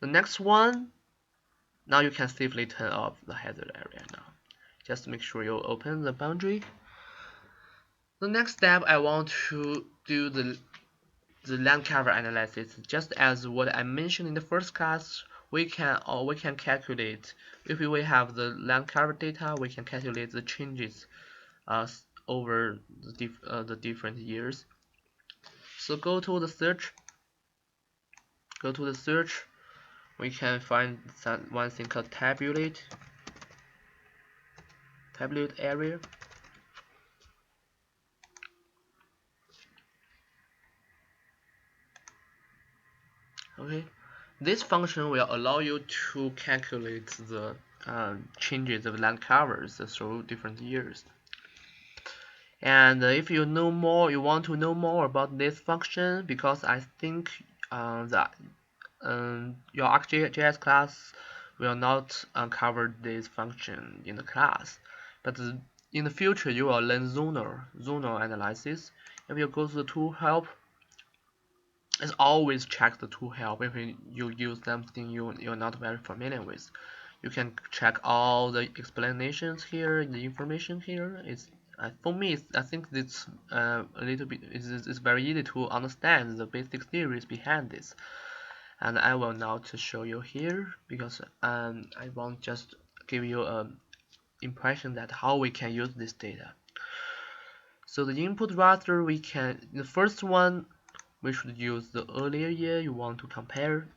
The next one, now you can safely turn off the hazard area now. Just make sure you open the boundary. The next step, I want to do the LandCover analysis. Just as what I mentioned in the first class, we can calculate, if we have the LandCover data, we can calculate the changes over the different years. So go to the search. We can find one thing called tabulate area. Okay, this function will allow you to calculate the changes of land covers through different years. And if you want to know more about this function, because I think that your ArcGIS class will not cover this function in the class, but in the future you will learn zonal analysis. If you go to the tool help, it's always check the tool help if you use something you're not very familiar with. You can check all the explanations here, the information here. It's for me, I think it's a little bit. It's very easy to understand the basic theories behind this, and I will now show you here because I want just give you an impression that how we can use this data. So the input raster, the first one, we should use the earlier year you want to compare.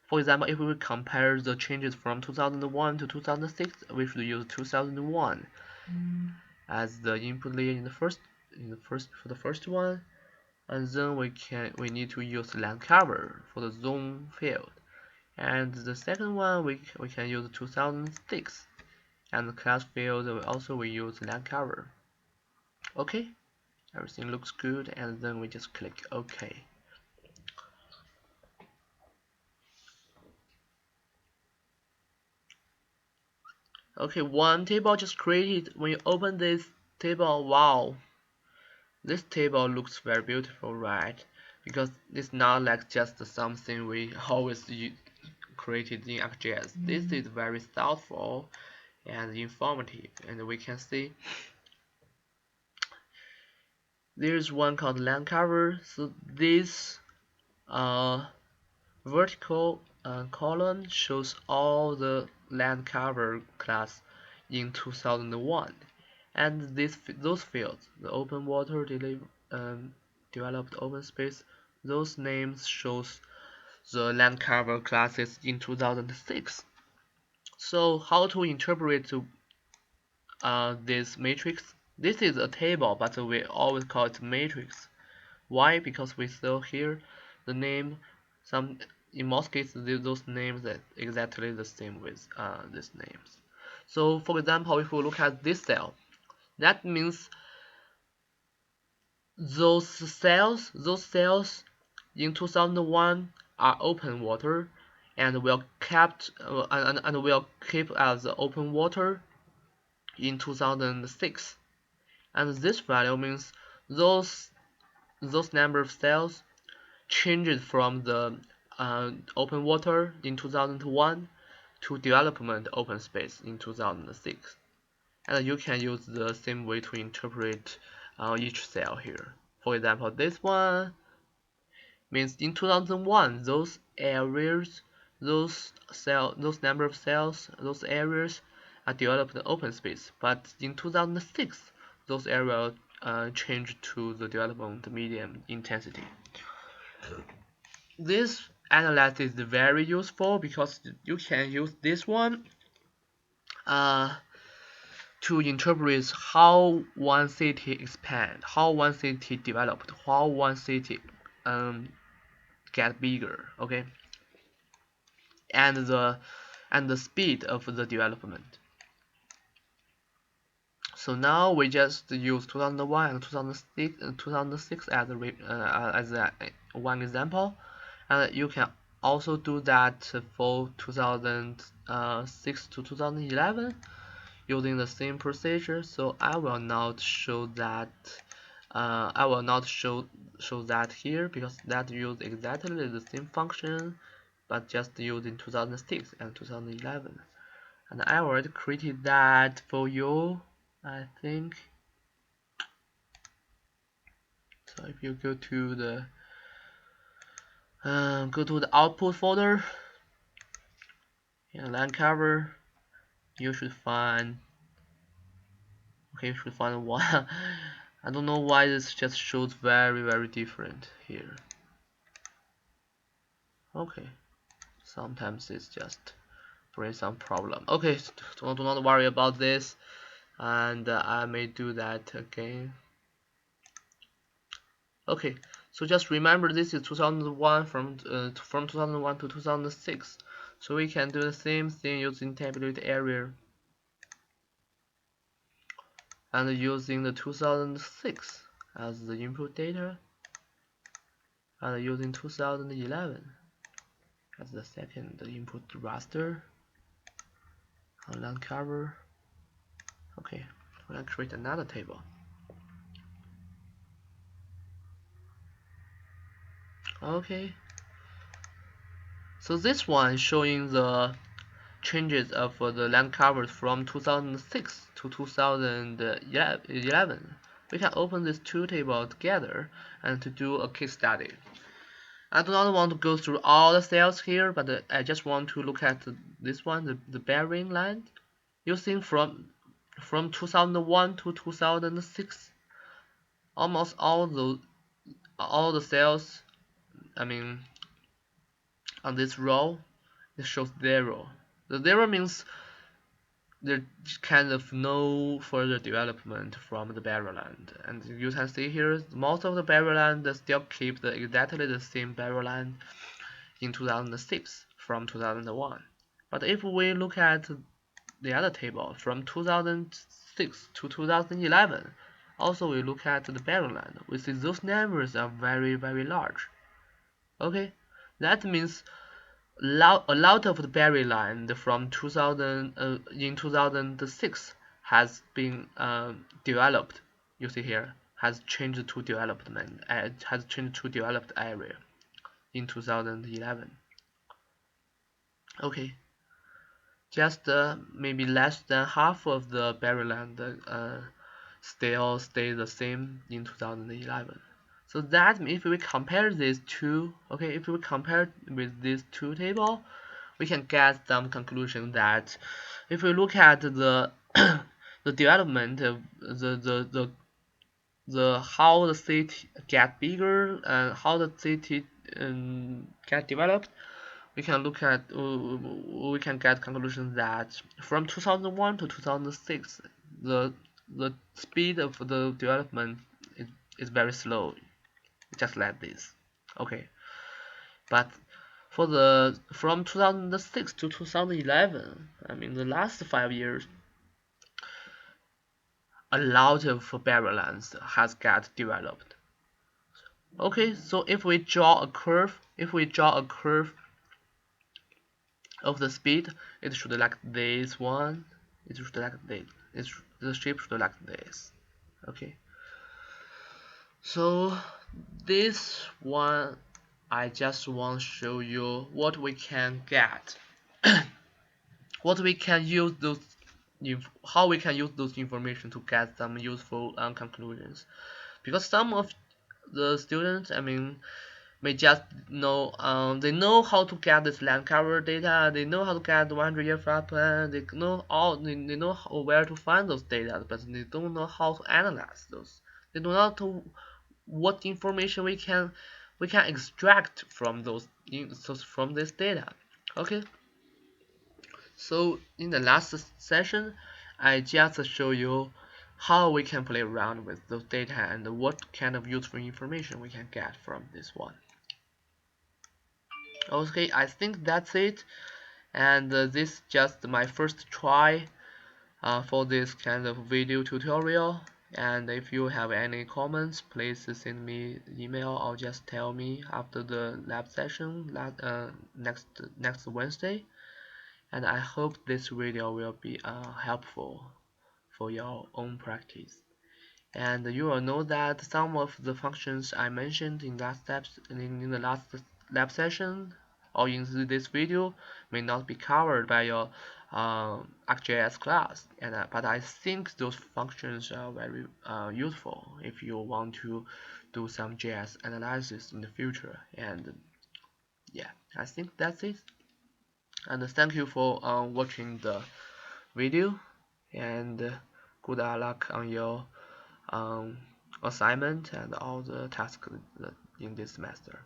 For example, if we compare the changes from 2001 to 2006, we should use 2001 as the input layer for the first one, and then we need to use LandCover for the zone field, and the second one we can use 2006, and the class field we use LandCover. Okay, everything looks good, and then we just click OK. Okay, one table just created. When you open this table, wow, this table looks very beautiful, right? Because it's not like just something we always created in ArcGIS. This is very thoughtful and informative, and we can see there's one called LandCover. So this vertical column shows all the LandCover class in 2001, and those fields, the open water, developed open space, those names shows the LandCover classes in 2006. So how to interpret this matrix? This is a table, but we always call it matrix. Why? Because we saw here the name, in most cases those names are exactly the same with these names. So for example, if we look at this cell, that means those cells in 2001 are open water and will keep as open water in 2006, and this value means those number of cells changed from the open water in 2001 to development open space in 2006, and you can use the same way to interpret each cell here. For example, this one means in 2001 those areas, those number of cells, those areas are developed in open space, but in 2006 those areas changed to the development medium intensity. This analysis is very useful because you can use this one to interpret how one city expand, how one city developed, how one city get bigger, okay, and the speed of the development. So now we just use 2001 and 2006 as one example, and you can also do that for 2006 to 2011 using the same procedure. So I will not show that. Show that here because that use exactly the same function but just using 2006 and 2011. And I already created that for you, I think. So if you go to the output folder in LandCover, you should find one. I don't know why this just shows very different here. Okay, sometimes it's just brings some problem. Okay, so do not worry about this, and I may do that again. Okay, so just remember this is 2001 from 2001 to 2006. So we can do the same thing using tabulate area and using the 2006 as the input data and using 2011 as the second input raster and LandCover. Okay, we're gonna create another table. Okay, so this one is showing the changes of the LandCover from 2006 to 2011. We can open these two tables together and to do a case study. I do not want to go through all the cells here, but I just want to look at this one, the bearing line. Using from 2001 to 2006, almost all the cells, I mean, on this row, it shows 0. The 0 means there's kind of no further development from the Barrowland. And you can see here, most of the Barrowland still keep exactly the same Barrowland in 2006 from 2001. But if we look at the other table from 2006 to 2011, also we look at the Barrowland, we see those numbers are very large. Okay, that means a lot of the berry land from 2000 in 2006 has been developed. You see here has changed to development. Has changed to developed area in 2011. Okay, just maybe less than half of the berry land still stay the same in 2011. So that if we compare these two, okay, if we compare with these two tables, we can get some conclusion that if we look at the the development of the how the city get bigger and how the city get developed, we can look at we can get conclusion that from 2001 to 2006, the speed of the development is very slow, just like this. Okay, but for the from 2006 to 2011, I mean the last 5 years, a lot of Barrowlands has got developed. Okay, so if we draw a curve, of the speed, it should like this one. It should like this. The shape should like this. Okay. So this one, I just want to show you what we can get, what we can use those, how we can use those information to get some useful conclusions. Because some of the students, I mean, may just know, they know how to get this LandCover data, they know how to get the 100-year flood plan, they know they know where to find those data, but they don't know how to analyze those. They do not know what information we can extract from from this data. Okay. So in the last session, I just show you how we can play around with those data and what kind of useful information we can get from this one. Okay, I think that's it, and this is just my first try for this kind of video tutorial. And if you have any comments, please send me email or just tell me after the lab session next Wednesday. And I hope this video will be helpful for your own practice. And you will know that some of the functions I mentioned in the last lab session or in this video may not be covered by your ArcGIS class, but I think those functions are very useful if you want to do some JS analysis in the future. And yeah, I think that's it. And thank you for watching the video, and good luck on your assignment and all the tasks in this semester.